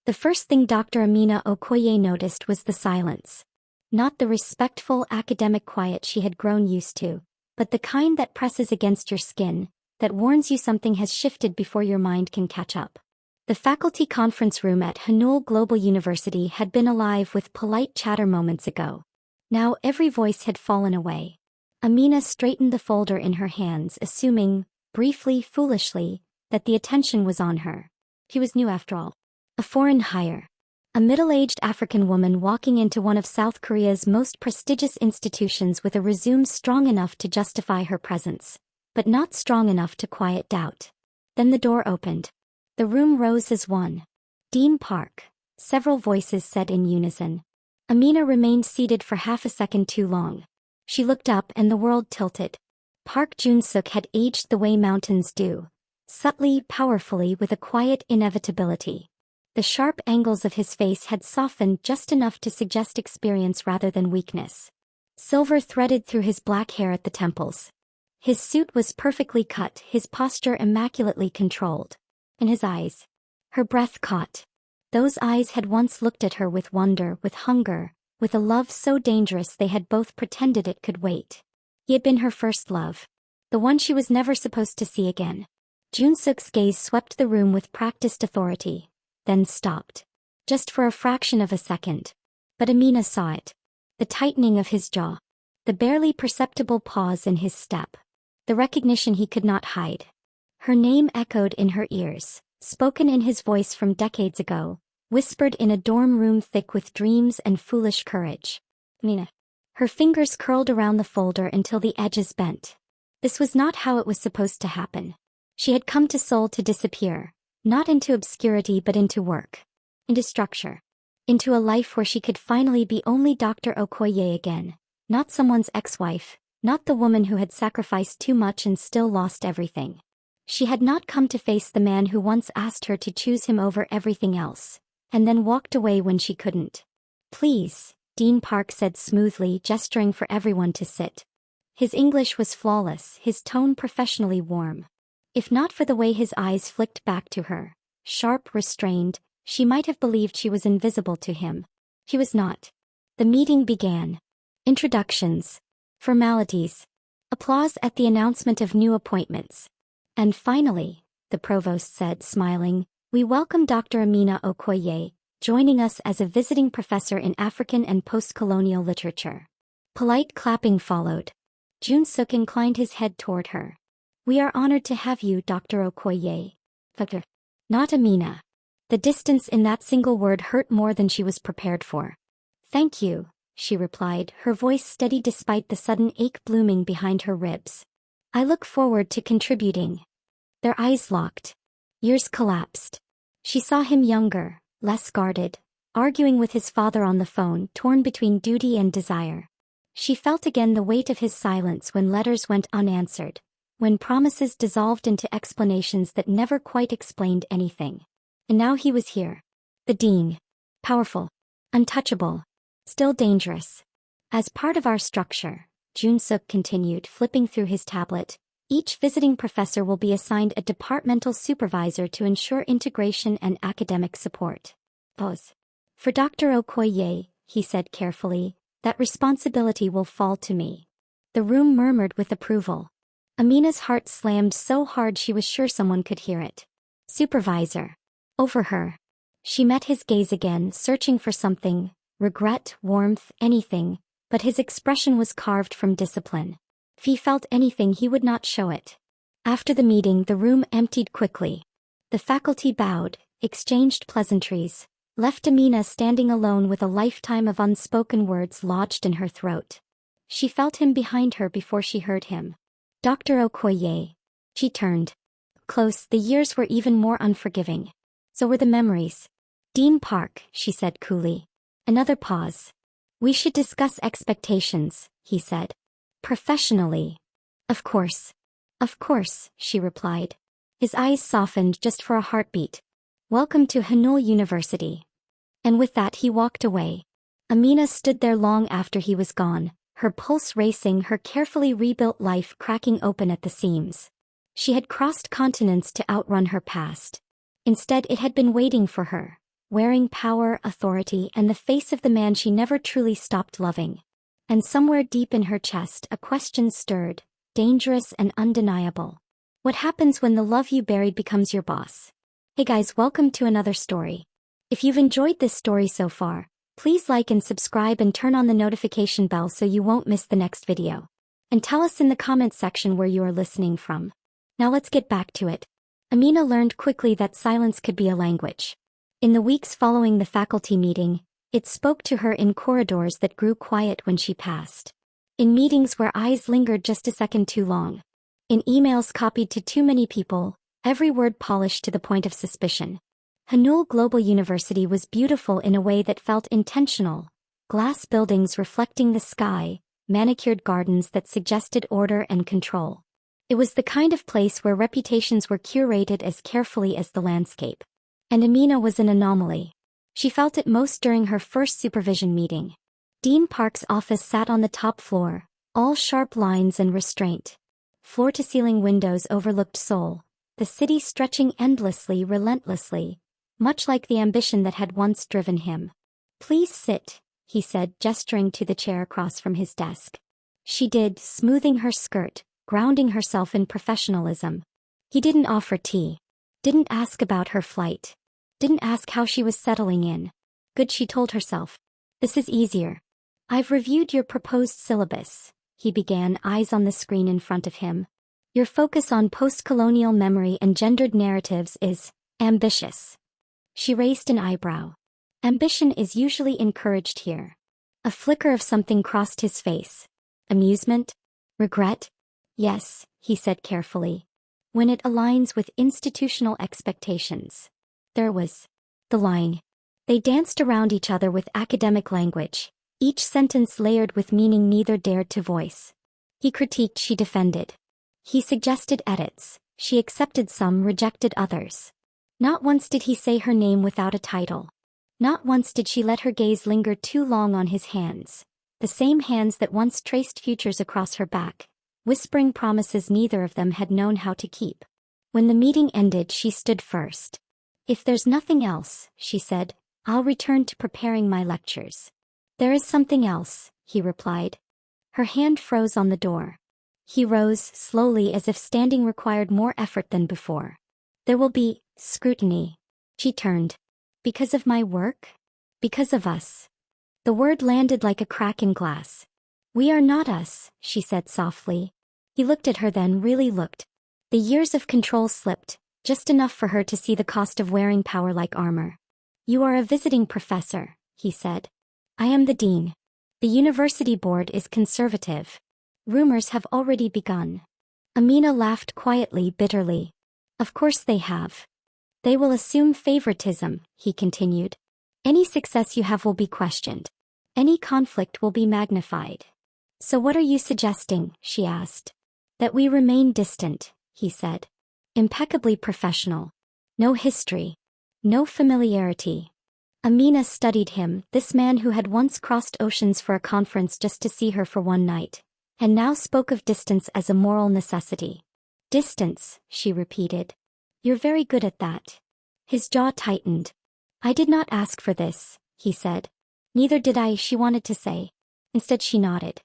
The first thing Dr. Amina Okoye noticed was the silence. Not the respectful academic quiet she had grown used to, but the kind that presses against your skin, that warns you something has shifted before your mind can catch up. The faculty conference room at Hanul Global University had been alive with polite chatter moments ago. Now every voice had fallen away. Amina straightened the folder in her hands, assuming, briefly, foolishly, that the attention was on her. He was new after all. A foreign hire. A middle-aged African woman walking into one of South Korea's most prestigious institutions with a resume strong enough to justify her presence, but not strong enough to quiet doubt. Then the door opened. The room rose as one. Dean Park, several voices said in unison. Amina remained seated for half a second too long. She looked up and the world tilted. Park Jun-suk had aged the way mountains do, subtly, powerfully, with a quiet inevitability. The sharp angles of his face had softened just enough to suggest experience rather than weakness. Silver threaded through his black hair at the temples. His suit was perfectly cut, his posture immaculately controlled. In his eyes, her breath caught. Those eyes had once looked at her with wonder, with hunger, with a love so dangerous they had both pretended it could wait. He had been her first love. The one she was never supposed to see again. Jun-suk's gaze swept the room with practiced authority, then stopped. Just for a fraction of a second. But Amina saw it. The tightening of his jaw. The barely perceptible pause in his step. The recognition he could not hide. Her name echoed in her ears, spoken in his voice from decades ago, whispered in a dorm room thick with dreams and foolish courage. Amina. Her fingers curled around the folder until the edges bent. This was not how it was supposed to happen. She had come to Seoul to disappear, not into obscurity but into work. Into structure. Into a life where she could finally be only Dr. Okoye again, not someone's ex-wife, not the woman who had sacrificed too much and still lost everything. She had not come to face the man who once asked her to choose him over everything else, and then walked away when she couldn't. "Please," Dean Park said smoothly, gesturing for everyone to sit. His English was flawless, his tone professionally warm. If not for the way his eyes flicked back to her, sharp, restrained, she might have believed she was invisible to him. He was not. The meeting began. Introductions. Formalities. Applause at the announcement of new appointments. And finally, the provost said, smiling, "We welcome Dr. Amina Okoye, joining us as a visiting professor in African and post-colonial literature." Polite clapping followed. Jun-suk inclined his head toward her. "We are honored to have you, Dr. Okoye." Dr. Not Amina. The distance in that single word hurt more than she was prepared for. "Thank you," she replied, her voice steady despite the sudden ache blooming behind her ribs. "I look forward to contributing." Their eyes locked. Years collapsed. She saw him younger, less guarded, arguing with his father on the phone, torn between duty and desire. She felt again the weight of his silence when letters went unanswered, when promises dissolved into explanations that never quite explained anything. And now he was here. The dean. Powerful. Untouchable. Still dangerous. "As part of our structure," Jun-suk continued, flipping through his tablet, "each visiting professor will be assigned a departmental supervisor to ensure integration and academic support." Pause. "For Dr. Okoye," he said carefully, "that responsibility will fall to me." The room murmured with approval. Amina's heart slammed so hard she was sure someone could hear it. Supervisor. Over her. She met his gaze again, searching for something, regret, warmth, anything, but his expression was carved from discipline. If he felt anything, he would not show it. After the meeting, the room emptied quickly. The faculty bowed, exchanged pleasantries, left Amina standing alone with a lifetime of unspoken words lodged in her throat. She felt him behind her before she heard him. "Dr. Okoye." She turned. Close, the years were even more unforgiving. So were the memories. "Dean Park," she said coolly. Another pause. "We should discuss expectations," he said. "Professionally." Of course, she replied. His eyes softened just for a heartbeat. "Welcome to Hanul University." And with that he walked away. Amina stood there long after he was gone, her pulse racing, her carefully rebuilt life cracking open at the seams. She had crossed continents to outrun her past. Instead it had been waiting for her, wearing power, authority, and the face of the man she never truly stopped loving. And somewhere deep in her chest, a question stirred, dangerous and undeniable. What happens when the love you buried becomes your boss? Hey guys, welcome to another story. If you've enjoyed this story so far, please like and subscribe and turn on the notification bell so you won't miss the next video. And tell us in the comments section where you are listening from. Now let's get back to it. Amina learned quickly that silence could be a language. In the weeks following the faculty meeting, it spoke to her in corridors that grew quiet when she passed. In meetings where eyes lingered just a second too long. In emails copied to too many people, every word polished to the point of suspicion. Hanul Global University was beautiful in a way that felt intentional. Glass buildings reflecting the sky, manicured gardens that suggested order and control. It was the kind of place where reputations were curated as carefully as the landscape. And Amina was an anomaly. She felt it most during her first supervision meeting. Dean Park's office sat on the top floor, all sharp lines and restraint. Floor-to-ceiling windows overlooked Seoul, the city stretching endlessly, relentlessly, much like the ambition that had once driven him. "Please sit," he said, gesturing to the chair across from his desk. She did, smoothing her skirt, grounding herself in professionalism. He didn't offer tea. Didn't ask about her flight. Didn't ask how she was settling in. Good, she told herself. This is easier. "I've reviewed your proposed syllabus," he began, eyes on the screen in front of him. "Your focus on post-colonial memory and gendered narratives is ambitious." She raised an eyebrow. Ambition is usually encouraged here. A flicker of something crossed his face. Amusement? Regret? "Yes," he said carefully. "When it aligns with institutional expectations." There was the line. They danced around each other with academic language, each sentence layered with meaning neither dared to voice. He critiqued, she defended. He suggested edits, she accepted some, rejected others. Not once did he say her name without a title. Not once did she let her gaze linger too long on his hands, the same hands that once traced futures across her back, whispering promises neither of them had known how to keep. When the meeting ended, she stood first. "If there's nothing else," she said, "I'll return to preparing my lectures." "There is something else," he replied. Her hand froze on the door. He rose, slowly, as if standing required more effort than before. "There will be scrutiny." She turned. "Because of my work? Because of us?" The word landed like a crack in glass. "We are not us," she said softly. He looked at her, then really looked. The years of control slipped, just enough for her to see the cost of wearing power like armor. "You are a visiting professor," he said. "I am the dean. The university board is conservative. Rumors have already begun." Amina laughed quietly, bitterly. "Of course they have. They will assume favoritism," he continued. "Any success you have will be questioned. Any conflict will be magnified." "So what are you suggesting?" she asked. "That we remain distant," he said. Impeccably professional. No history. No familiarity. Amina studied him, this man who had once crossed oceans for a conference just to see her for one night, and now spoke of distance as a moral necessity. "Distance," she repeated. "You're very good at that." His jaw tightened. "I did not ask for this," he said. "Neither did I," she wanted to say. Instead she nodded.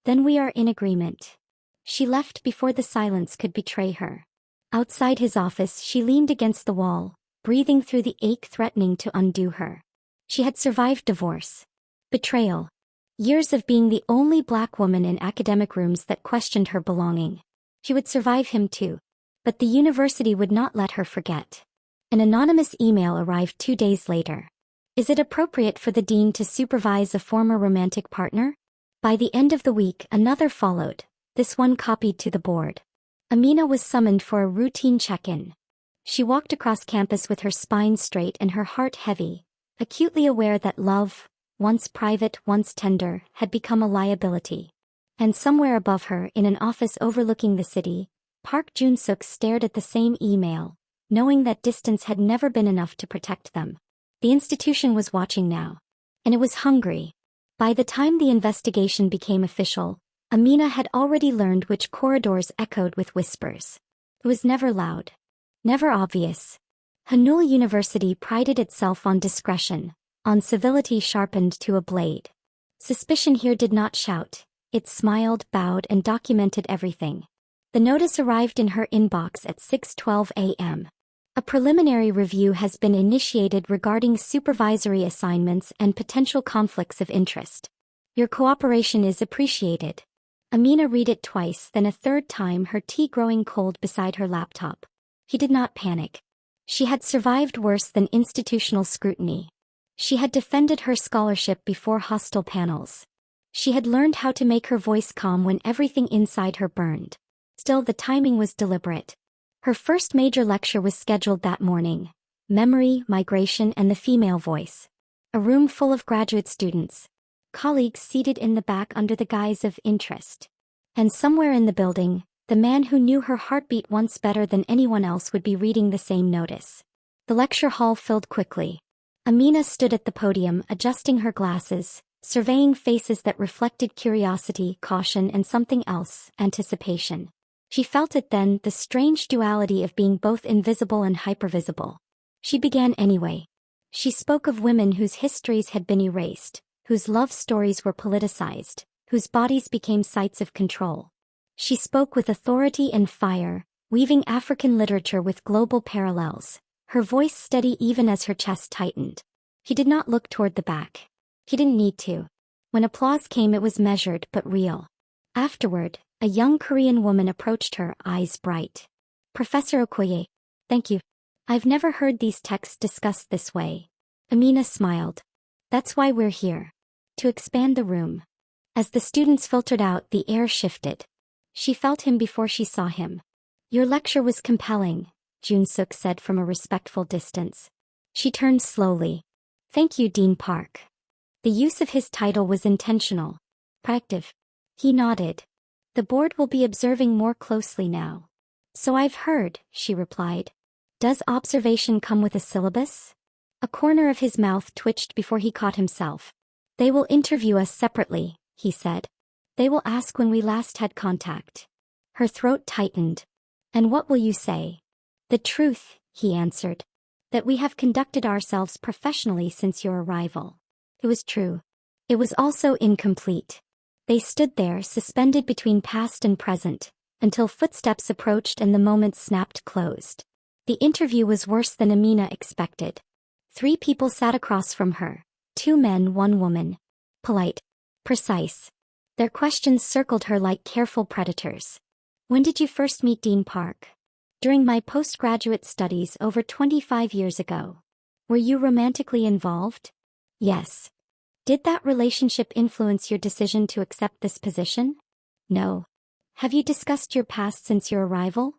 "Then we are in agreement." She left before the silence could betray her. Outside his office, she leaned against the wall, breathing through the ache threatening to undo her. She had survived divorce, betrayal, years of being the only black woman in academic rooms that questioned her belonging. She would survive him too. But the university would not let her forget. An anonymous email arrived 2 days later. "Is it appropriate for the dean to supervise a former romantic partner?" By the end of the week, another followed, this one copied to the board. Amina was summoned for a routine check-in. She walked across campus with her spine straight and her heart heavy, acutely aware that love, once private, once tender, had become a liability. And somewhere above her, in an office overlooking the city, Park Jun-suk stared at the same email, knowing that distance had never been enough to protect them. The institution was watching now. And it was hungry. By the time the investigation became official, Amina had already learned which corridors echoed with whispers. It was never loud. Never obvious. Hanul University prided itself on discretion, on civility sharpened to a blade. Suspicion here did not shout. It smiled, bowed, and documented everything. The notice arrived in her inbox at 6:12 a.m. A preliminary review has been initiated regarding supervisory assignments and potential conflicts of interest. Your cooperation is appreciated. Amina read it twice, then a third time, her tea growing cold beside her laptop. He did not panic. She had survived worse than institutional scrutiny. She had defended her scholarship before hostile panels. She had learned how to make her voice calm when everything inside her burned. Still, the timing was deliberate. Her first major lecture was scheduled that morning: Memory, Migration, and the Female Voice. A room full of graduate students. Colleagues seated in the back under the guise of interest. And somewhere in the building, the man who knew her heartbeat once better than anyone else would be reading the same notice. The lecture hall filled quickly. Amina stood at the podium, adjusting her glasses, surveying faces that reflected curiosity, caution, and something else, anticipation. She felt it then, the strange duality of being both invisible and hypervisible. She began anyway. She spoke of women whose histories had been erased, whose love stories were politicized, whose bodies became sites of control. She spoke with authority and fire, weaving African literature with global parallels, her voice steady even as her chest tightened. He did not look toward the back. He didn't need to. When applause came, it was measured but real. Afterward, a young Korean woman approached her, eyes bright. "Professor Okoye, thank you. I've never heard these texts discussed this way." Amina smiled. "That's why we're here. To expand the room." As the students filtered out, the air shifted. She felt him before she saw him. "Your lecture was compelling," Jun-suk said from a respectful distance. She turned slowly. "Thank you, Dean Park." The use of his title was intentional. "Proactive." He nodded. "The board will be observing more closely now." "So I've heard," she replied. "Does observation come with a syllabus?" A corner of his mouth twitched before he caught himself. "They will interview us separately," he said. "They will ask when we last had contact." Her throat tightened. "And what will you say?" "The truth," he answered. "That we have conducted ourselves professionally since your arrival." It was true. It was also incomplete. They stood there, suspended between past and present, until footsteps approached and the moment snapped closed. The interview was worse than Amina expected. 3 people sat across from her. 2 men, 1 woman. Polite. Precise. Their questions circled her like careful predators. "When did you first meet Dean Park?" "During my postgraduate studies over 25 years ago." "Were you romantically involved?" "Yes." "Did that relationship influence your decision to accept this position?" "No." "Have you discussed your past since your arrival?"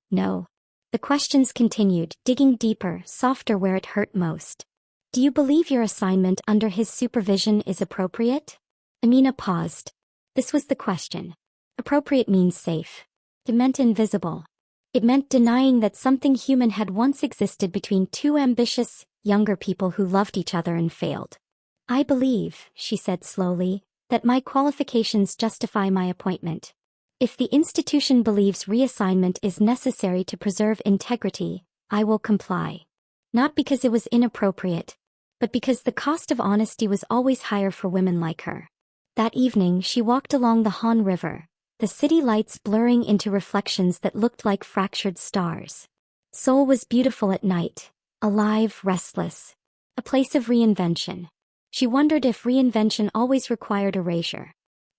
"No." The questions continued, digging deeper, softer where it hurt most. "Do you believe your assignment under his supervision is appropriate?" Amina paused. This was the question. Appropriate means safe. It meant invisible. It meant denying that something human had once existed between 2 ambitious, younger people who loved each other and failed. "I believe," she said slowly, "that my qualifications justify my appointment. If the institution believes reassignment is necessary to preserve integrity, I will comply. Not because it was inappropriate, but because the cost of honesty was always higher for women like her." That evening she walked along the Han River, the city lights blurring into reflections that looked like fractured stars. Seoul was beautiful at night, alive, restless. A place of reinvention. She wondered if reinvention always required erasure.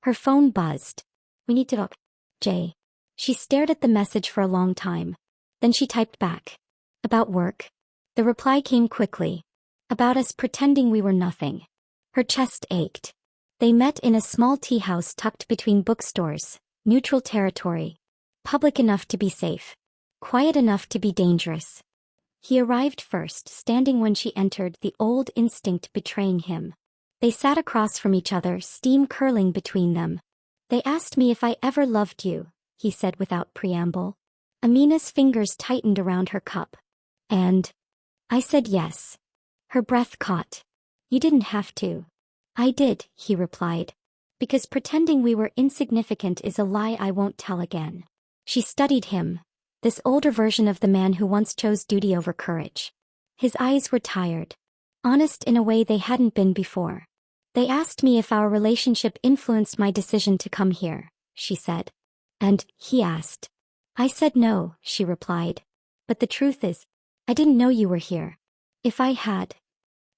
Her phone buzzed. "We need to talk, Jay." She stared at the message for a long time. Then she typed back. "About work?" The reply came quickly. "About us pretending we were nothing." Her chest ached. They met in a small tea house tucked between bookstores, neutral territory. Public enough to be safe. Quiet enough to be dangerous. He arrived first, standing when she entered, the old instinct betraying him. They sat across from each other, steam curling between them. "They asked me if I ever loved you," he said without preamble. Amina's fingers tightened around her cup. "And?" "I said yes." Her breath caught. "You didn't have to." "I did," he replied. "Because pretending we were insignificant is a lie I won't tell again." She studied him. This older version of the man who once chose duty over courage. His eyes were tired. Honest in a way they hadn't been before. They asked me if our relationship influenced my decision to come here, she said. And, he asked. I said no, she replied. But the truth is, I didn't know you were here. If I had,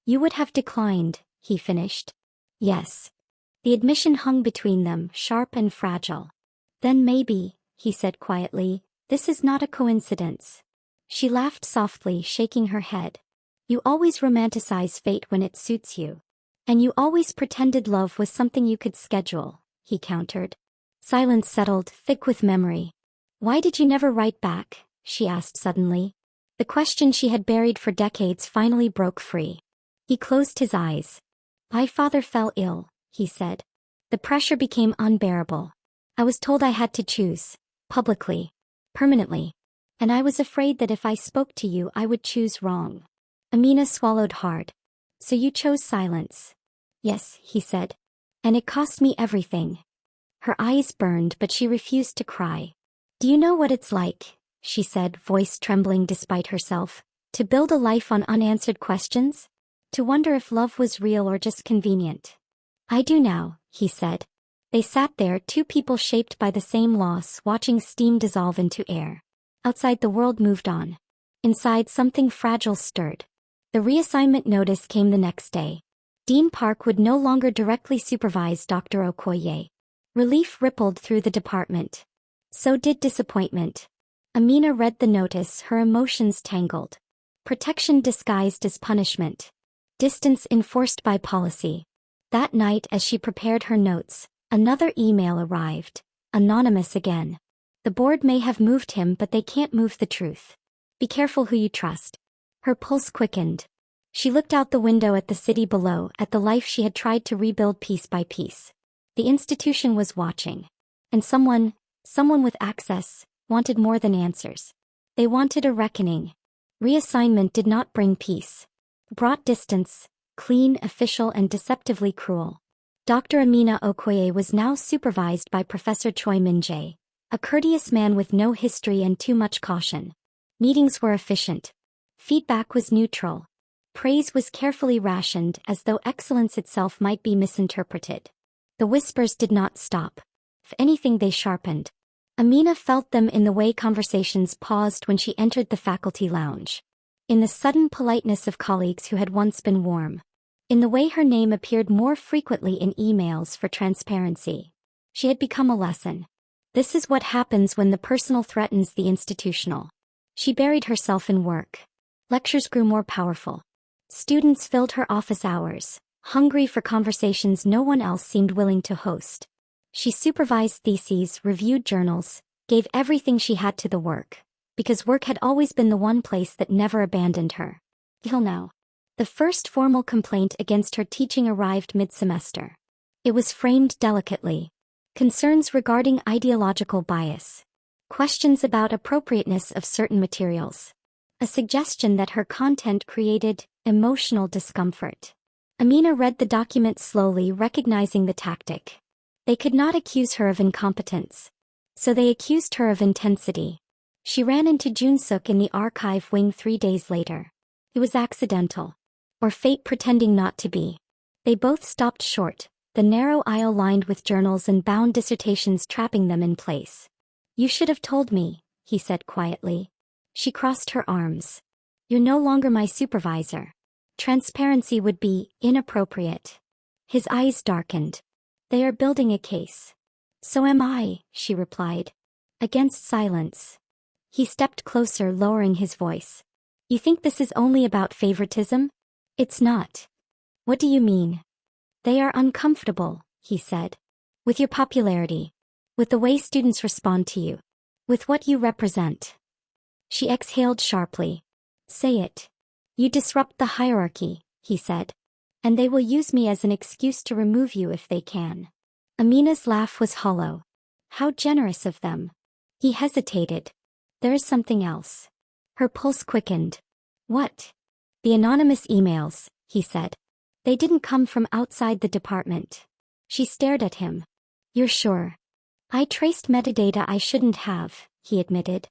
you would have declined, he finished. Yes. The admission hung between them, sharp and fragile. Then maybe, he said quietly, this is not a coincidence. She laughed softly, shaking her head. You always romanticize fate when it suits you. And you always pretended love was something you could schedule, he countered. Silence settled, thick with memory. Why did you never write back? She asked suddenly. The question she had buried for decades finally broke free. He closed his eyes. My father fell ill, he said. The pressure became unbearable. I was told I had to choose, publicly, permanently. And I was afraid that if I spoke to you I would choose wrong. Amina swallowed hard. So you chose silence. Yes, he said. And it cost me everything. Her eyes burned but she refused to cry. Do you know what it's like, she said, voice trembling despite herself, to build a life on unanswered questions? To wonder if love was real or just convenient. I do now, he said. They sat there, two people shaped by the same loss, watching steam dissolve into air. Outside the world moved on. Inside something fragile stirred. The reassignment notice came the next day. Dean Park would no longer directly supervise Dr. Okoye. Relief rippled through the department. So did disappointment. Amina read the notice, her emotions tangled. Protection disguised as punishment. Distance enforced by policy. That night as she prepared her notes, another email arrived. Anonymous again. The board may have moved him but they can't move the truth. Be careful who you trust. Her pulse quickened. She looked out the window at the city below, at the life she had tried to rebuild piece by piece. The institution was watching. And someone with access, wanted more than answers. They wanted a reckoning. Reassignment did not bring peace. Brought distance, clean, official and deceptively cruel. Dr. Amina Okoye was now supervised by Professor Choi Min-jae, a courteous man with no history and too much caution. Meetings were efficient. Feedback was neutral. Praise was carefully rationed as though excellence itself might be misinterpreted. The whispers did not stop. If anything, they sharpened. Amina felt them in the way conversations paused when she entered the faculty lounge. In the sudden politeness of colleagues who had once been warm. In the way her name appeared more frequently in emails for transparency. She had become a lesson. This is what happens when the personal threatens the institutional. She buried herself in work. Lectures grew more powerful. Students filled her office hours, hungry for conversations no one else seemed willing to host. She supervised theses, reviewed journals, gave everything she had to the work, because work had always been the one place that never abandoned her. Till now. The first formal complaint against her teaching arrived mid-semester. It was framed delicately. Concerns regarding ideological bias. Questions about appropriateness of certain materials. A suggestion that her content created emotional discomfort. Amina read the document slowly, recognizing the tactic. They could not accuse her of incompetence. So they accused her of intensity. She ran into Jun-suk in the archive wing 3 days later. It was accidental. Or fate pretending not to be. They both stopped short, the narrow aisle lined with journals and bound dissertations trapping them in place. You should have told me, he said quietly. She crossed her arms. You're no longer my supervisor. Transparency would be inappropriate. His eyes darkened. They are building a case. So am I, she replied. Against silence. He stepped closer, lowering his voice. You think this is only about favoritism? It's not. What do you mean? They are uncomfortable, he said. With your popularity. With the way students respond to you. With what you represent. She exhaled sharply. Say it. You disrupt the hierarchy, he said. And they will use me as an excuse to remove you if they can. Amina's laugh was hollow. How generous of them. He hesitated. There is something else. Her pulse quickened. What? The anonymous emails, he said. They didn't come from outside the department. She stared at him. You're sure? I traced metadata I shouldn't have, he admitted.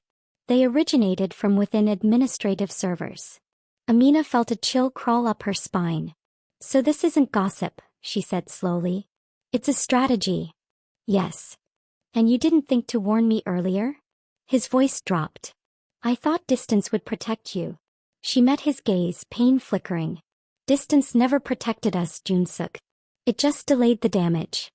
They originated from within administrative servers. Amina felt a chill crawl up her spine. So this isn't gossip, she said slowly. It's a strategy. Yes. And you didn't think to warn me earlier? His voice dropped. I thought distance would protect you. She met his gaze, pain flickering. Distance never protected us, Jun-suk. It just delayed the damage.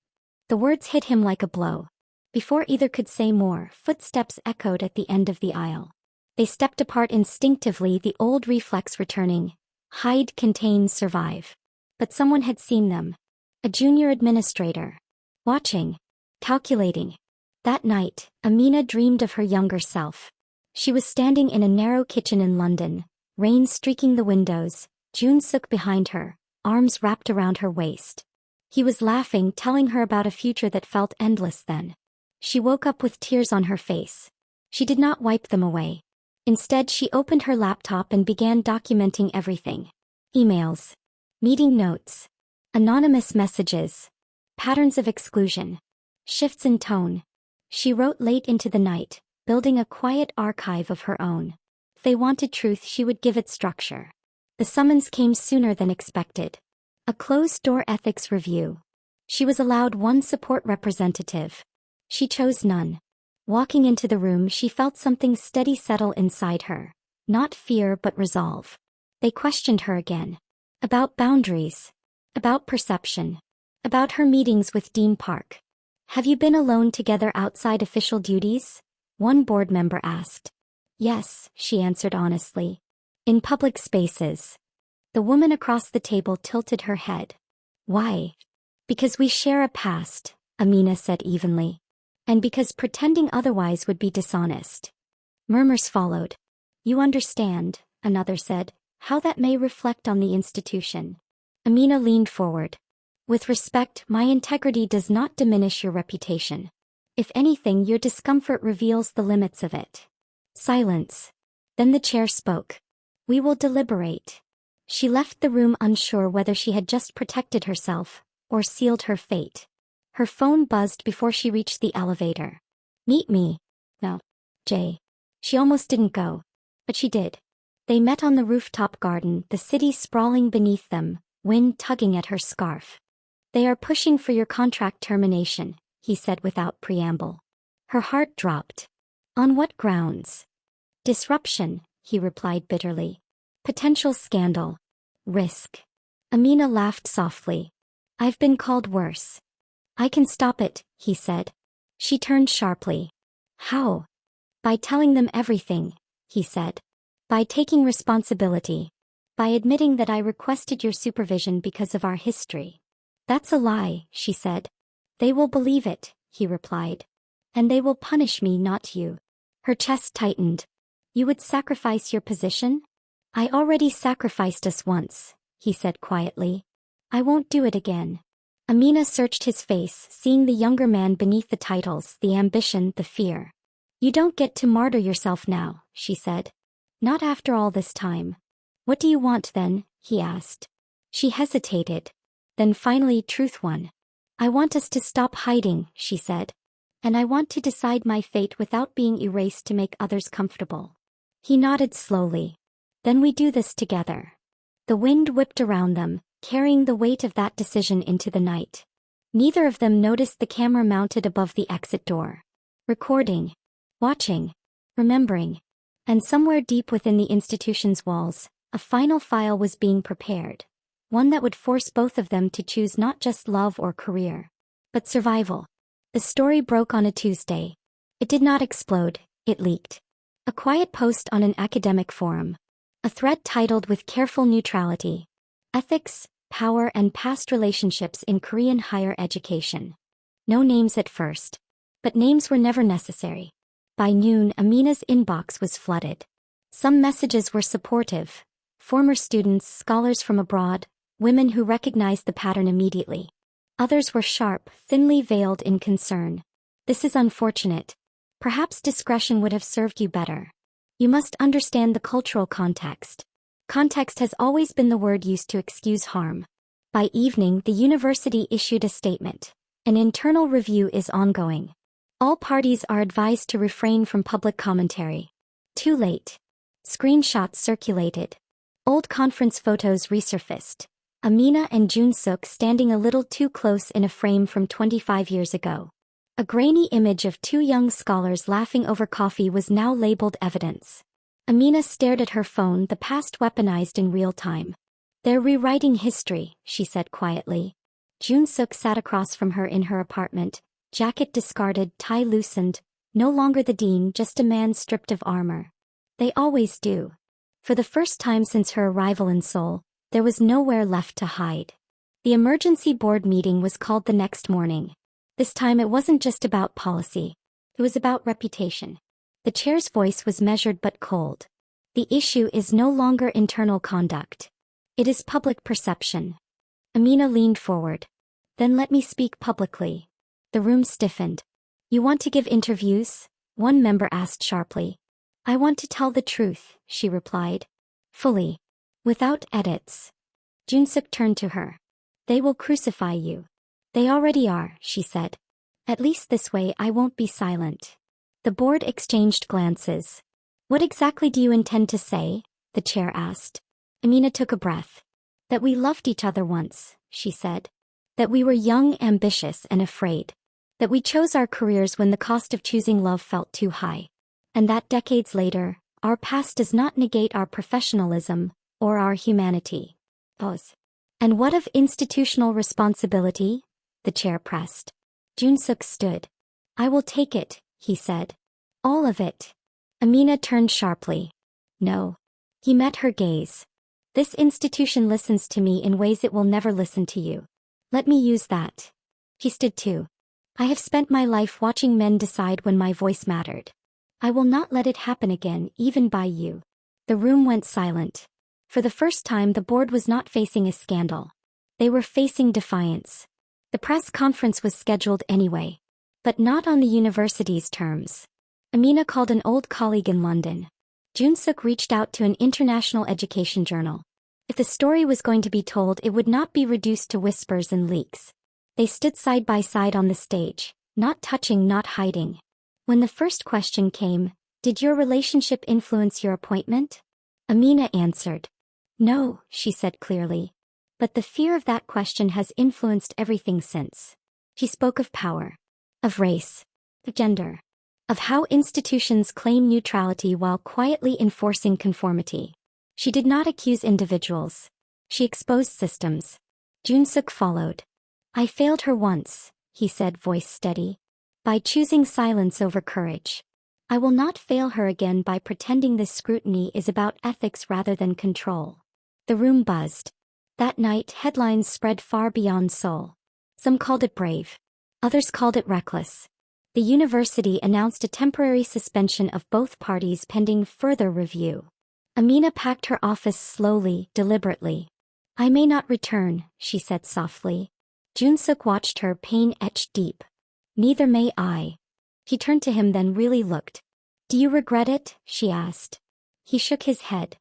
The words hit him like a blow. Before either could say more, footsteps echoed at the end of the aisle. They stepped apart instinctively, the old reflex returning. Hide, contain, survive. But someone had seen them. A junior administrator. Watching. Calculating. That night, Amina dreamed of her younger self. She was standing in a narrow kitchen in London, rain streaking the windows, Jun-suk behind her, arms wrapped around her waist. He was laughing, telling her about a future that felt endless then. She woke up with tears on her face. She did not wipe them away. Instead, she opened her laptop and began documenting everything. Emails. Meeting notes. Anonymous messages. Patterns of exclusion. Shifts in tone. She wrote late into the night, building a quiet archive of her own. If they wanted truth, she would give it structure. The summons came sooner than expected. A closed-door ethics review. She was allowed one support representative. She chose none. Walking into the room, she felt something steady settle inside her. Not fear but resolve. They questioned her again. About boundaries. About perception. About her meetings with Dean Park. Have you been alone together outside official duties? One board member asked. Yes, she answered honestly. In public spaces. The woman across the table tilted her head. Why? Because we share a past, Amina said evenly. And because pretending otherwise would be dishonest. Murmurs followed. You understand, another said, how that may reflect on the institution. Amina leaned forward. With respect, my integrity does not diminish your reputation. If anything, your discomfort reveals the limits of it. Silence. Then the chair spoke. We will deliberate. She left the room unsure whether she had just protected herself, or sealed her fate. Her phone buzzed before she reached the elevator. Meet me. No. Jay. She almost didn't go. But she did. They met on the rooftop garden, the city sprawling beneath them, wind tugging at her scarf. They are pushing for your contract termination, he said without preamble. Her heart dropped. On what grounds? Disruption, he replied bitterly. Potential scandal. Risk. Amina laughed softly. I've been called worse. I can stop it, he said. She turned sharply. How? By telling them everything, he said. By taking responsibility. By admitting that I requested your supervision because of our history. That's a lie, she said. They will believe it, he replied. And they will punish me, not you. Her chest tightened. You would sacrifice your position? I already sacrificed us once, he said quietly. I won't do it again. Amina searched his face, seeing the younger man beneath the titles, the ambition, the fear. You don't get to martyr yourself now, she said. Not after all this time. What do you want then? He asked. She hesitated. Then finally truth won. I want us to stop hiding, she said. And I want to decide my fate without being erased to make others comfortable. He nodded slowly. Then we do this together. The wind whipped around them, carrying the weight of that decision into the night. Neither of them noticed the camera mounted above the exit door. Recording. Watching. Remembering. And somewhere deep within the institution's walls, a final file was being prepared. One that would force both of them to choose not just love or career, but survival. The story broke on a Tuesday. It did not explode, it leaked. A quiet post on an academic forum. A thread titled with careful neutrality. Ethics, Power and Past Relationships in Korean Higher Education. No names at first. But names were never necessary. By noon, Amina's inbox was flooded. Some messages were supportive. Former students, scholars from abroad, women who recognized the pattern immediately. Others were sharp, thinly veiled in concern. This is unfortunate. Perhaps discretion would have served you better. You must understand the cultural context. Context has always been the word used to excuse harm. By evening, the university issued a statement. An internal review is ongoing. All parties are advised to refrain from public commentary. Too late. Screenshots circulated. Old conference photos resurfaced. Amina and Jun-suk standing a little too close in a frame from 25 years ago. A grainy image of two young scholars laughing over coffee was now labeled evidence. Amina stared at her phone, the past weaponized in real time. "They're rewriting history," she said quietly. Jun-suk sat across from her in her apartment, jacket discarded, tie loosened, no longer the dean, just a man stripped of armor. They always do. For the first time since her arrival in Seoul, there was nowhere left to hide. The emergency board meeting was called the next morning. This time it wasn't just about policy. It was about reputation. The chair's voice was measured but cold. "The issue is no longer internal conduct. It is public perception." Amina leaned forward. "Then let me speak publicly." The room stiffened. "You want to give interviews?" one member asked sharply. "I want to tell the truth," she replied. "Fully. Without edits." Jun-suk turned to her. "They will crucify you." "They already are," she said. "At least this way I won't be silent." The board exchanged glances. "What exactly do you intend to say?" the chair asked. Amina took a breath. "That we loved each other once," she said. "That we were young, ambitious, and afraid. That we chose our careers when the cost of choosing love felt too high. And that decades later, our past does not negate our professionalism or our humanity." Pause. "And what of institutional responsibility?" the chair pressed. Jun-suk stood. "I will take it," he said. "All of it." Amina turned sharply. "No." He met her gaze. "This institution listens to me in ways it will never listen to you. Let me use that." He stood too. "I have spent my life watching men decide when my voice mattered. I will not let it happen again, even by you." The room went silent. For the first time the board was not facing a scandal. They were facing defiance. The press conference was scheduled anyway. But not on the university's terms. Amina called an old colleague in London. Jun-suk reached out to an international education journal. If the story was going to be told, it would not be reduced to whispers and leaks. They stood side by side on the stage, not touching, not hiding. When the first question came, "Did your relationship influence your appointment?" Amina answered. "No," she said clearly. "But the fear of that question has influenced everything since." She spoke of power. Of race. Of gender. Of how institutions claim neutrality while quietly enforcing conformity. She did not accuse individuals. She exposed systems. Jun-suk followed. "I failed her once," he said, voice steady. "By choosing silence over courage. I will not fail her again by pretending this scrutiny is about ethics rather than control." The room buzzed. That night, headlines spread far beyond Seoul. Some called it brave. Others called it reckless. The university announced a temporary suspension of both parties pending further review. Amina packed her office slowly, deliberately. "I may not return," she said softly. Jun-suk watched her, pain etched deep. "Neither may I." She turned to him, then really looked. "Do you regret it?" she asked. He shook his head.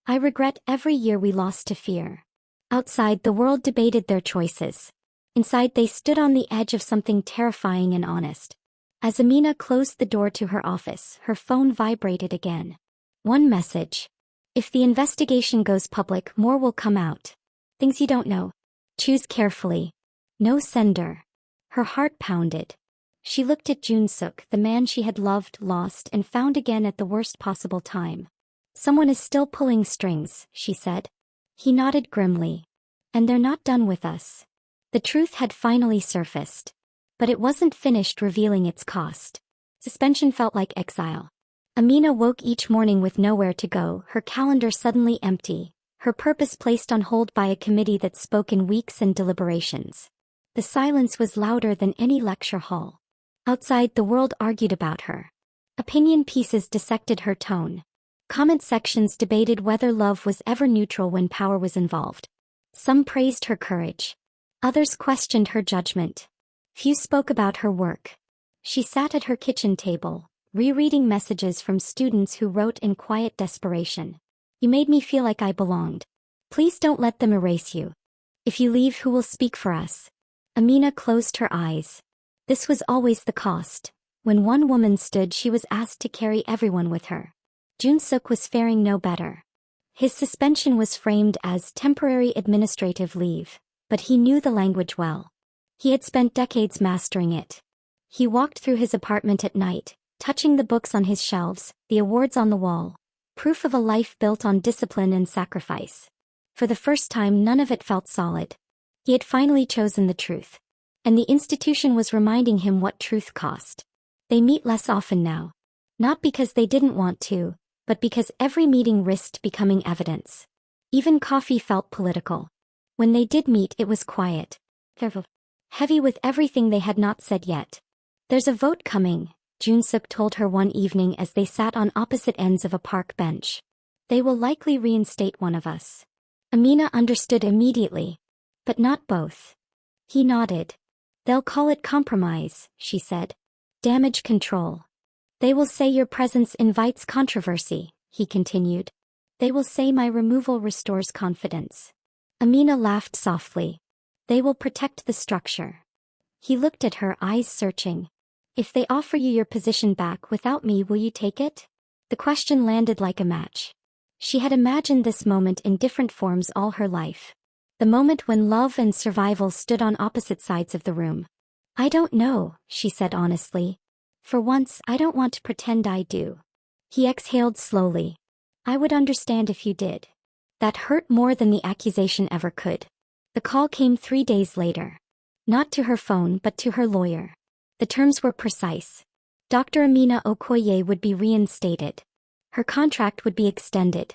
"I regret every year we lost to fear." Outside, the world debated their choices. Inside, they stood on the edge of something terrifying and honest. As Amina closed the door to her office, her phone vibrated again. One message. "If the investigation goes public, more will come out. Things you don't know. Choose carefully." No sender. Her heart pounded. She looked at Jun-suk, the man she had loved, lost, and found again at the worst possible time. "Someone is still pulling strings," she said. He nodded grimly. "And they're not done with us." The truth had finally surfaced. But it wasn't finished revealing its cost. Suspension felt like exile. Amina woke each morning with nowhere to go, her calendar suddenly empty, her purpose placed on hold by a committee that spoke in weeks and deliberations. The silence was louder than any lecture hall. Outside, the world argued about her. Opinion pieces dissected her tone. Comment sections debated whether love was ever neutral when power was involved. Some praised her courage. Others questioned her judgment. Few spoke about her work. She sat at her kitchen table, rereading messages from students who wrote in quiet desperation. "You made me feel like I belonged. Please don't let them erase you. If you leave, who will speak for us?" Amina closed her eyes. This was always the cost. When one woman stood, she was asked to carry everyone with her. Jun-suk was faring no better. His suspension was framed as temporary administrative leave, but he knew the language well. He had spent decades mastering it. He walked through his apartment at night, touching the books on his shelves, the awards on the wall, proof of a life built on discipline and sacrifice. For the first time, none of it felt solid. He had finally chosen the truth. And the institution was reminding him what truth cost. They meet less often now. Not because they didn't want to, but because every meeting risked becoming evidence. Even coffee felt political. When they did meet, it was quiet. Heavy with everything they had not said yet. There's a vote coming, Jun-suk told her one evening as they sat on opposite ends of a park bench. They will likely reinstate one of us. Amina understood immediately. But not both. He nodded. They'll call it compromise, she said. Damage control. They will say your presence invites controversy, he continued. They will say my removal restores confidence. Amina laughed softly. They will protect the structure. He looked at her, eyes searching. If they offer you your position back without me, will you take it? The question landed like a match. She had imagined this moment in different forms all her life. The moment when love and survival stood on opposite sides of the room. I don't know, she said honestly. For once, I don't want to pretend I do. He exhaled slowly. I would understand if you did. That hurt more than the accusation ever could. The call came 3 days later. Not to her phone but to her lawyer. The terms were precise. Dr. Amina Okoye would be reinstated. Her contract would be extended.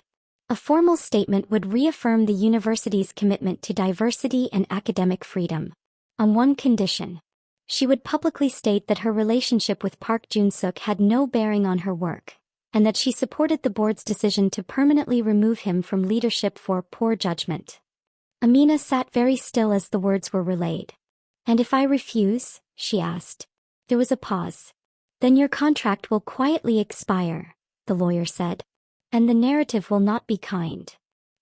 A formal statement would reaffirm the university's commitment to diversity and academic freedom. On one condition. She would publicly state that her relationship with Park Jun-suk had no bearing on her work, and that she supported the board's decision to permanently remove him from leadership for poor judgment. Amina sat very still as the words were relayed. And if I refuse? She asked. There was a pause. Then your contract will quietly expire, the lawyer said. And the narrative will not be kind.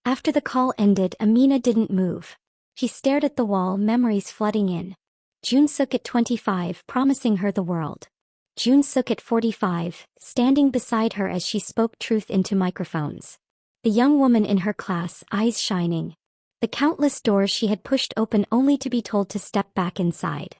After the call ended, Amina didn't move. She stared at the wall, memories flooding in. Jun-suk at 25, promising her the world. Jun-suk at 45, standing beside her as she spoke truth into microphones. The young woman in her class, eyes shining. The countless doors she had pushed open only to be told to step back inside.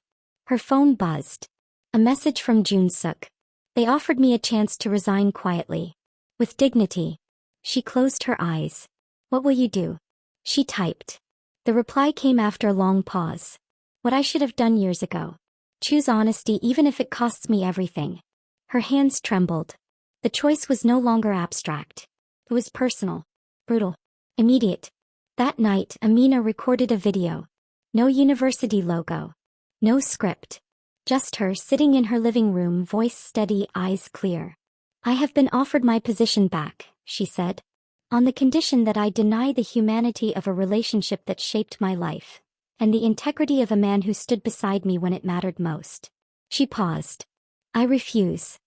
Her phone buzzed. A message from Jun-suk. They offered me a chance to resign quietly. With dignity. She closed her eyes. What will you do? She typed. The reply came after a long pause. What I should have done years ago. Choose honesty even if it costs me everything. Her hands trembled. The choice was no longer abstract. It was personal. Brutal. Immediate. That night, Amina recorded a video. No university logo. No script. Just her sitting in her living room, voice steady, eyes clear. I have been offered my position back, she said. On the condition that I deny the humanity of a relationship that shaped my life. And the integrity of a man who stood beside me when it mattered most. She paused. I refuse.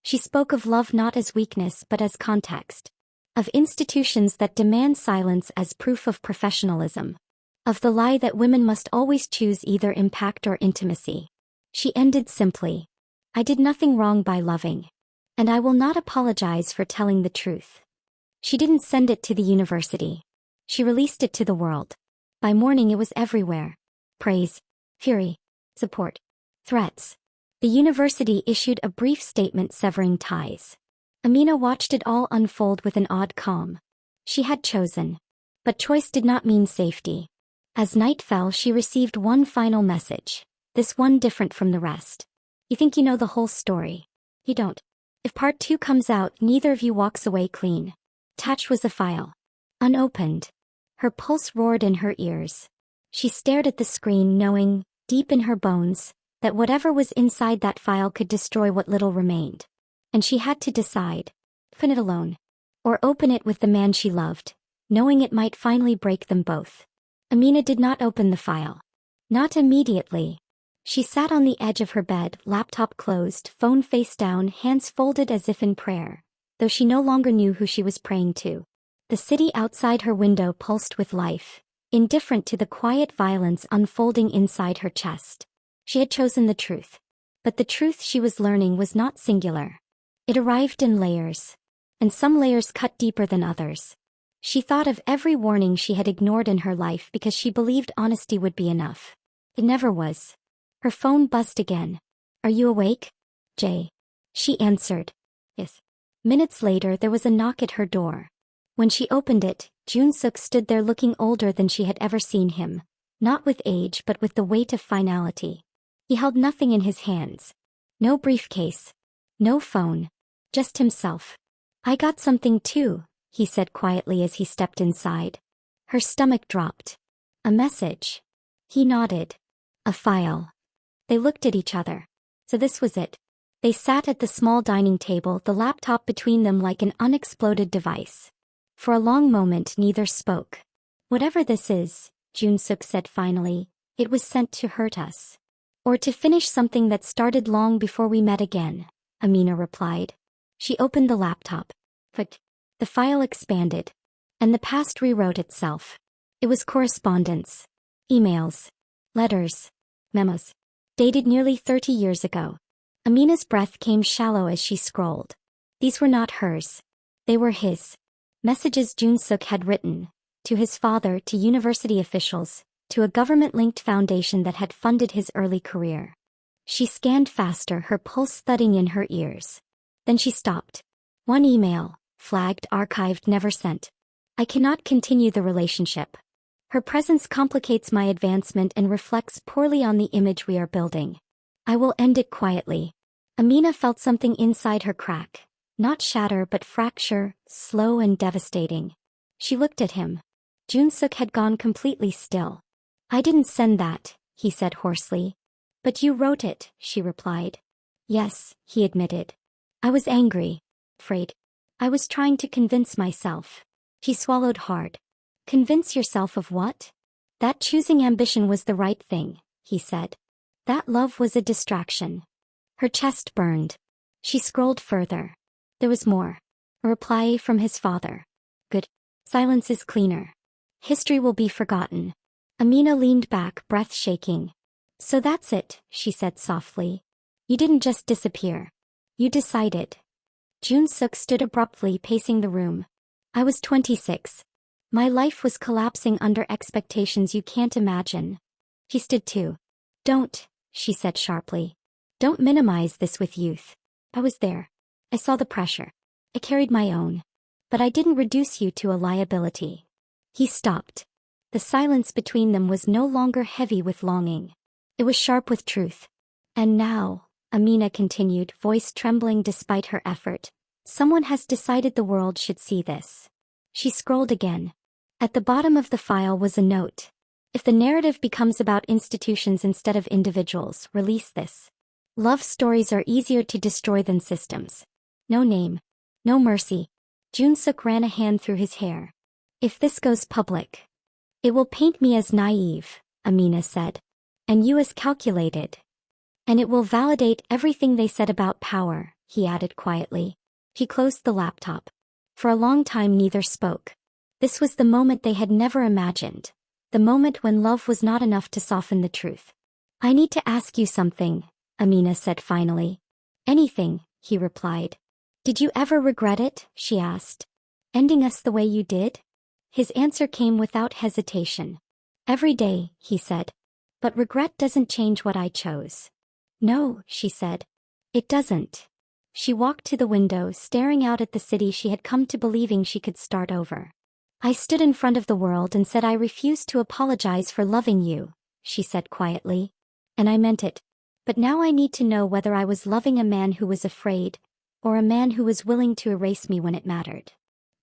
She spoke of love not as weakness but as context. Of institutions that demand silence as proof of professionalism. Of the lie that women must always choose either impact or intimacy. She ended simply. I did nothing wrong by loving. And I will not apologize for telling the truth. She didn't send it to the university. She released it to the world. By morning it was everywhere. Praise. Fury. Support. Threats. The university issued a brief statement severing ties. Amina watched it all unfold with an odd calm. She had chosen. But choice did not mean safety. As night fell, she received one final message. This one different from the rest. You think you know the whole story. You don't. If part 2 comes out, neither of you walks away clean. Attached was a file. Unopened. Her pulse roared in her ears. She stared at the screen knowing, deep in her bones, that whatever was inside that file could destroy what little remained. And she had to decide. Open it alone. Or open it with the man she loved, knowing it might finally break them both. Amina did not open the file. Not immediately. She sat on the edge of her bed, laptop closed, phone face down, hands folded as if in prayer, though she no longer knew who she was praying to. The city outside her window pulsed with life, indifferent to the quiet violence unfolding inside her chest. She had chosen the truth. But the truth she was learning was not singular. It arrived in layers. And some layers cut deeper than others. She thought of every warning she had ignored in her life because she believed honesty would be enough. It never was. Her phone buzzed again. "Are you awake, Jay?" She answered. "Yes." Minutes later there was a knock at her door. When she opened it, Jun-suk stood there looking older than she had ever seen him. Not with age but with the weight of finality. He held nothing in his hands. No briefcase. No phone. Just himself. "I got something too," he said quietly as he stepped inside. Her stomach dropped. "A message." He nodded. "A file." They looked at each other. So this was it. They sat at the small dining table, the laptop between them like an unexploded device. For a long moment neither spoke. "Whatever this is," Jun-suk said finally, "it was sent to hurt us. Or to finish something that started long before we met again," Amina replied. She opened the laptop. But the file expanded. And the past rewrote itself. It was correspondence. Emails. Letters. Memos. Dated nearly 30 years ago. Amina's breath came shallow as she scrolled. These were not hers. They were his. Messages Jun-suk had written. To his father, to university officials, to a government-linked foundation that had funded his early career. She scanned faster, her pulse thudding in her ears. Then she stopped. One email, flagged, archived, never sent. "I cannot continue the relationship. Her presence complicates my advancement and reflects poorly on the image we are building. I will end it quietly." Amina felt something inside her crack. Not shatter but fracture, slow and devastating. She looked at him. Jun-suk had gone completely still. "I didn't send that," he said hoarsely. "But you wrote it," she replied. "Yes," he admitted. "I was angry. Afraid. I was trying to convince myself." She swallowed hard. "Convince yourself of what?" "That choosing ambition was the right thing," he said. "That love was a distraction." Her chest burned. She scrolled further. There was more. A reply from his father. "Good. Silence is cleaner. History will be forgotten." Amina leaned back, breath shaking. "So that's it," she said softly. "You didn't just disappear. You decided." Jun-suk stood abruptly, pacing the room. "I was 26. My life was collapsing under expectations you can't imagine." He stood too. "Don't," she said sharply. "Don't minimize this with youth. I was there. I saw the pressure. I carried my own. But I didn't reduce you to a liability." He stopped. The silence between them was no longer heavy with longing. It was sharp with truth. "And now," Amina continued, voice trembling despite her effort, "someone has decided the world should see this." She scrolled again. At the bottom of the file was a note. "If the narrative becomes about institutions instead of individuals, release this. Love stories are easier to destroy than systems. No name. No mercy." Jun-suk ran a hand through his hair. "If this goes public, it will paint me as naive," Amina said. "And you as calculated. And it will validate everything they said about power," he added quietly. He closed the laptop. For a long time neither spoke. This was the moment they had never imagined. The moment when love was not enough to soften the truth. "I need to ask you something," Amina said finally. "Anything," he replied. "Did you ever regret it?" she asked. "Ending us the way you did?" His answer came without hesitation. "Every day," he said. "But regret doesn't change what I chose." "No," she said. "It doesn't." She walked to the window, staring out at the city she had come to believing she could start over. "I stood in front of the world and said I refused to apologize for loving you," she said quietly. "And I meant it. But now I need to know whether I was loving a man who was afraid, or a man who was willing to erase me when it mattered."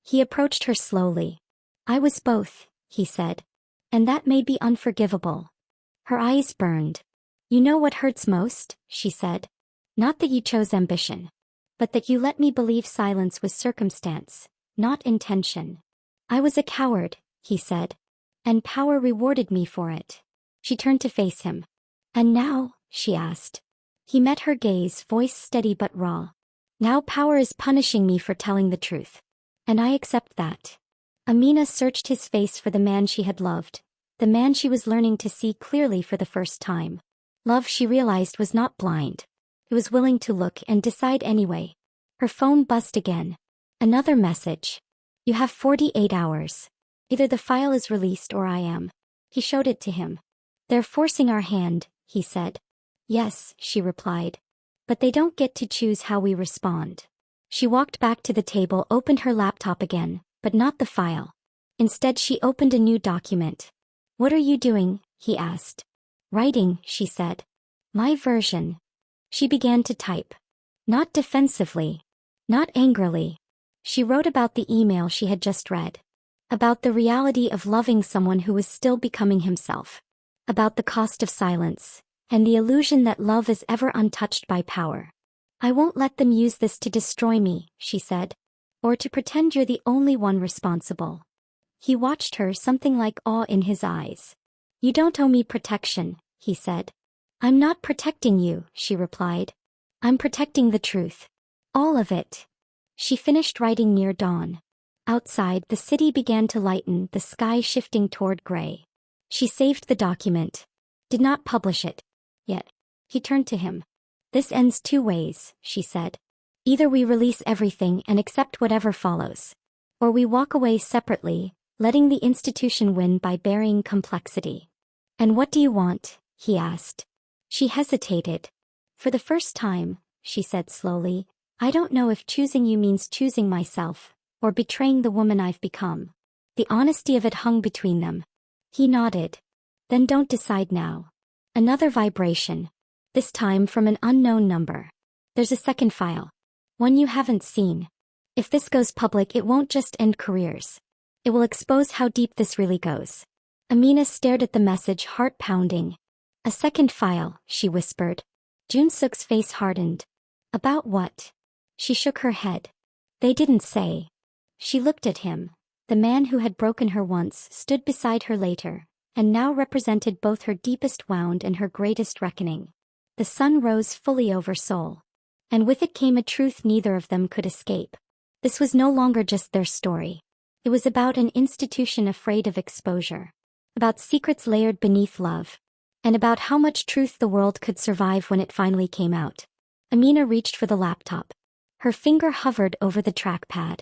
He approached her slowly. "I was both," he said. "And that may be unforgivable." Her eyes burned. "You know what hurts most?" she said. "Not that you chose ambition. But that you let me believe silence was circumstance, not intention." "I was a coward," he said. "And power rewarded me for it." She turned to face him. "And now?" she asked. He met her gaze, voice steady but raw. "Now power is punishing me for telling the truth. And I accept that." Amina searched his face for the man she had loved, the man she was learning to see clearly for the first time. Love, she realized, was not blind. It was willing to look and decide anyway. Her phone buzzed again. Another message. You have 48 hours. Either the file is released or I am. He showed it to him. They're forcing our hand, he said. Yes, she replied. But they don't get to choose how we respond. She walked back to the table, opened her laptop again, but not the file. Instead, she opened a new document. What are you doing? He asked. Writing, she said. My version. She began to type. Not defensively. Not angrily. She wrote about the email she had just read. About the reality of loving someone who was still becoming himself. About the cost of silence, and the illusion that love is ever untouched by power. I won't let them use this to destroy me, she said. Or to pretend you're the only one responsible. He watched her, something like awe in his eyes. You don't owe me protection, he said. I'm not protecting you, she replied. I'm protecting the truth. All of it. She finished writing near dawn. Outside, the city began to lighten, the sky shifting toward gray. She saved the document. Did not publish it. Yet. He turned to him. This ends two ways, she said. Either we release everything and accept whatever follows. Or we walk away separately, letting the institution win by burying complexity. And what do you want? He asked. She hesitated. For the first time, she said slowly, I don't know if choosing you means choosing myself, or betraying the woman I've become. The honesty of it hung between them. He nodded. Then don't decide now. Another vibration. This time from an unknown number. There's a second file. One you haven't seen. If this goes public, it won't just end careers. It will expose how deep this really goes. Amina stared at the message, heart pounding. A second file, she whispered. Jun-suk's face hardened. About what? She shook her head. They didn't say. She looked at him. The man who had broken her once stood beside her later, and now represented both her deepest wound and her greatest reckoning. The sun rose fully over Seoul. And with it came a truth neither of them could escape. This was no longer just their story. It was about an institution afraid of exposure. About secrets layered beneath love. And about how much truth the world could survive when it finally came out. Amina reached for the laptop. Her finger hovered over the trackpad.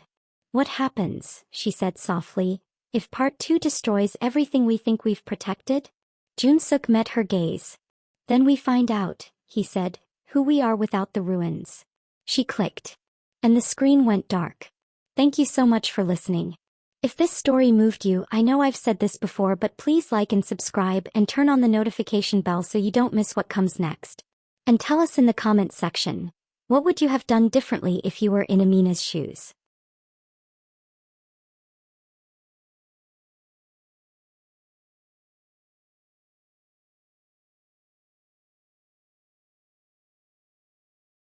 What happens, she said softly, if part 2 destroys everything we think we've protected? Jun-suk met her gaze. Then we find out, he said, who we are without the ruins. She clicked. And the screen went dark. Thank you so much for listening. If this story moved you, I know I've said this before, but please like and subscribe and turn on the notification bell so you don't miss what comes next. And tell us in the comment section, what would you have done differently if you were in Amina's shoes?